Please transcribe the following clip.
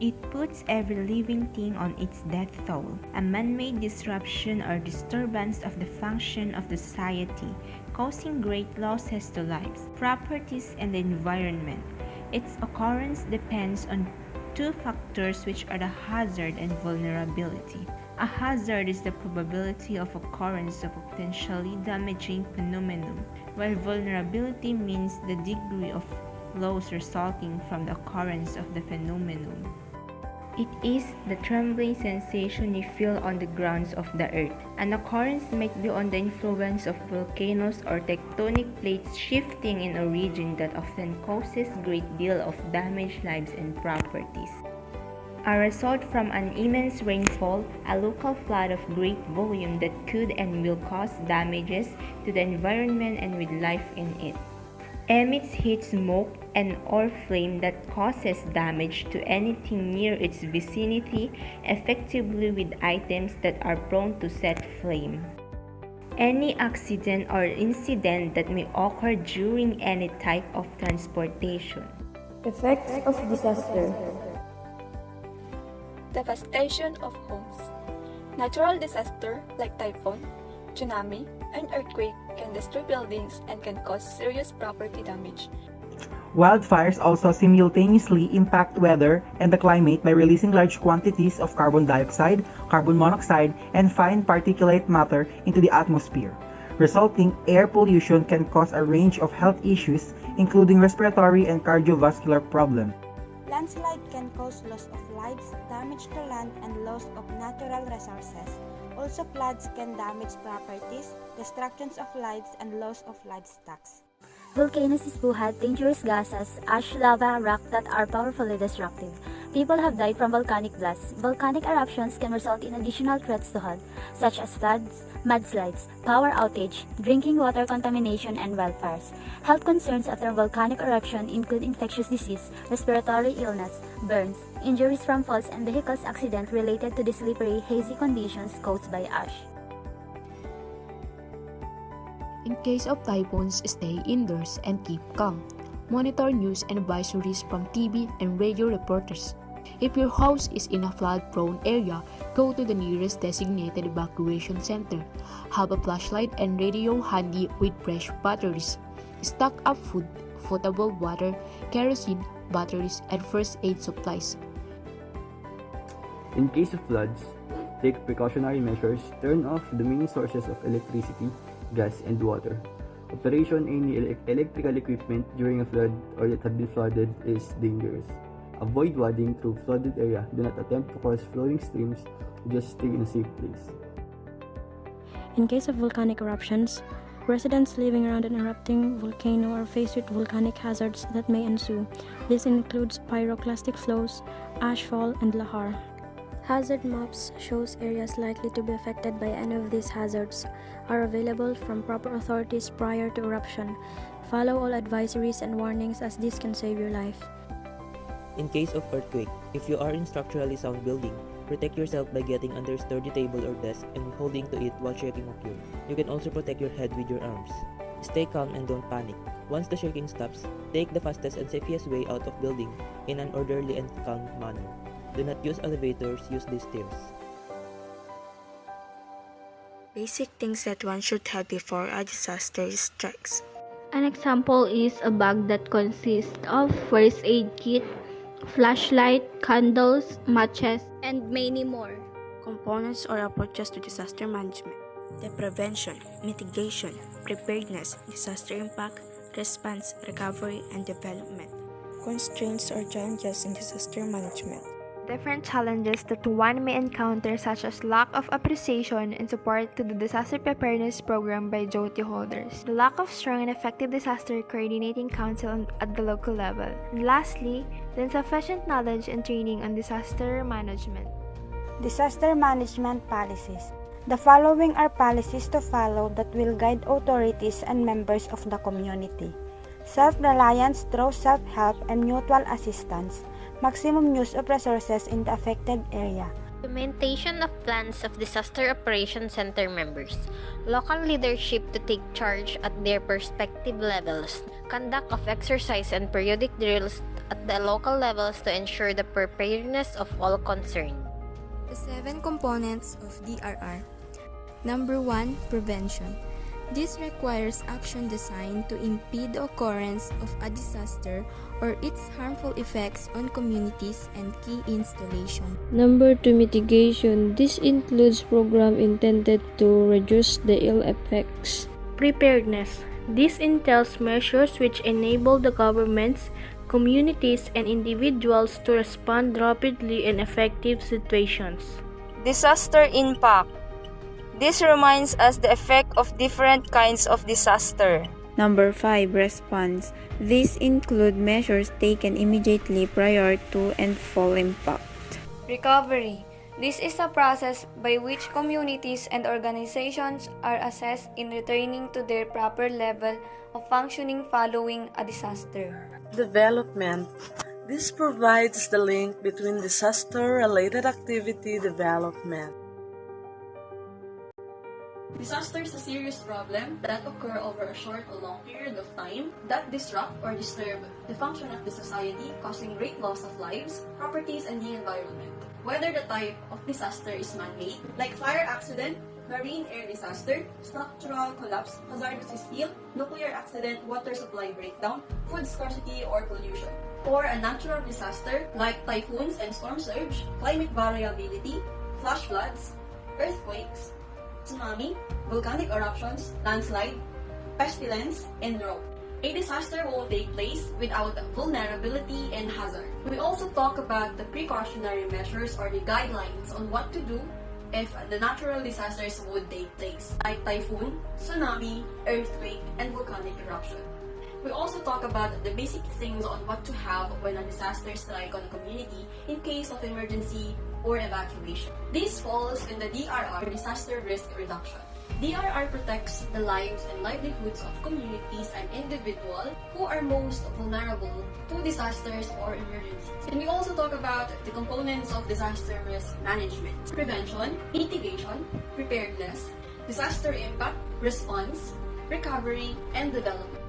It puts every living thing on its death toll, a man-made disruption or disturbance of the function of the society, causing great losses to lives, properties, and the environment. Its occurrence depends on two factors, which are the hazard and vulnerability. A hazard is the probability of occurrence of a potentially damaging phenomenon, while vulnerability means the degree of loss resulting from the occurrence of the phenomenon. It is the trembling sensation you feel on the grounds of the earth. An occurrence might be on the influence of volcanoes or tectonic plates shifting in a region that often causes great deal of damaged lives and properties. A result from an immense rainfall, a local flood of great volume that could and will cause damages to the environment and with life in it. Emits heat, smoke, and or flame that causes damage to anything near its vicinity, effectively with items that are prone to set flame. Any accident or incident that may occur during any type of transportation. Effects of disaster. Devastation of homes. Natural disaster like typhoon, tsunami, and earthquake can destroy buildings and can cause serious property damage. Wildfires also simultaneously impact weather and the climate by releasing large quantities of carbon dioxide, carbon monoxide, and fine particulate matter into the atmosphere. Resulting air pollution can cause a range of health issues, including respiratory and cardiovascular problems. Landslide can cause loss of lives, damage to land, and loss of natural resources. Also, floods can damage properties, destructions of lives, and loss of livestock. Volcanoes spew out dangerous gases, ash, lava, rock that are powerfully destructive. People have died from volcanic blasts. Volcanic eruptions can result in additional threats to health, such as floods, mudslides, power outage, drinking water contamination, and wildfires. Health concerns after volcanic eruption include infectious disease, respiratory illness, burns, injuries from falls, and vehicles accidents related to the slippery, hazy conditions caused by ash. In case of typhoons, stay indoors and keep calm. Monitor news and advisories from TV and radio reporters. If your house is in a flood-prone area, go to the nearest designated evacuation center. Have a flashlight and radio handy with fresh batteries. Stock up food, potable water, kerosene, batteries, and first aid supplies. In case of floods, take precautionary measures. Turn off the main sources of electricity, gas, and water. Operation any electrical equipment during a flood or that have been flooded is dangerous. Avoid wading through flooded area. Do not attempt to cross flowing streams. Just stay in a safe place. In case of volcanic eruptions, residents living around an erupting volcano are faced with volcanic hazards that may ensue. This includes pyroclastic flows, ashfall, and lahar. Hazard maps shows areas likely to be affected by any of these hazards are available from proper authorities prior to eruption. Follow all advisories and warnings as this can save your life. In case of earthquake, if you are in structurally sound building, protect yourself by getting under sturdy table or desk and holding to it while shaking occurs. You can also protect your head with your arms. Stay calm and don't panic. Once the shaking stops, take the fastest and safest way out of building in an orderly and calm manner. Do not use elevators, use the stairs. Basic things that one should have before a disaster strikes. An example is a bag that consists of first aid kit, flashlight, candles, matches, and many more. Components or approaches to disaster management. The prevention, mitigation, preparedness, disaster impact, response, recovery, and development. Constraints or challenges in disaster management. Different challenges that one may encounter, such as lack of appreciation and support to the disaster preparedness program by duty holders, the lack of strong and effective disaster coordinating council at the local level, and lastly, the insufficient knowledge and training on disaster management. Disaster management policies. The following are policies to follow that will guide authorities and members of the community. Self-reliance through self-help and mutual assistance. Maximum use of resources in the affected area. Implementation of plans of Disaster Operations Center members. Local leadership to take charge at their respective levels. Conduct of exercise and periodic drills at the local levels to ensure the preparedness of all concerned. The 7 components of DRR. Number 1. Prevention. This requires action designed to impede the occurrence of a disaster or its harmful effects on communities and key installations. Number 2. Mitigation. This includes programs intended to reduce the ill effects. Preparedness. This entails measures which enable the governments, communities, and individuals to respond rapidly in effective situations. Disaster impact. This reminds us the effect of different kinds of disaster. Number 5. Response. These include measures taken immediately prior to and full impact. Recovery. This is a process by which communities and organizations are assessed in returning to their proper level of functioning following a disaster. Development. This provides the link between disaster-related activity development. Disaster is a serious problem that occur over a short or long period of time that disrupt or disturb the function of the society, causing great loss of lives, properties, and the environment. Whether the type of disaster is man-made, like fire accident, marine air disaster, structural collapse, hazardous steel, nuclear accident, water supply breakdown, food scarcity, or pollution. Or a natural disaster like typhoons and storm surge, climate variability, flash floods, earthquakes, tsunami, volcanic eruptions, landslide, pestilence, and drought. A disaster won't take place without vulnerability and hazard. We also talk about the precautionary measures or the guidelines on what to do if the natural disasters would take place, like typhoon, tsunami, earthquake, and volcanic eruption. We also talk about the basic things on what to have when a disaster strikes on a community in case of emergency or evacuation. This falls in the DRR, disaster risk reduction. DRR protects the lives and livelihoods of communities and individuals who are most vulnerable to disasters or emergencies. And we also talk about the components of disaster risk management: prevention, mitigation, preparedness, disaster impact, response, recovery, and development.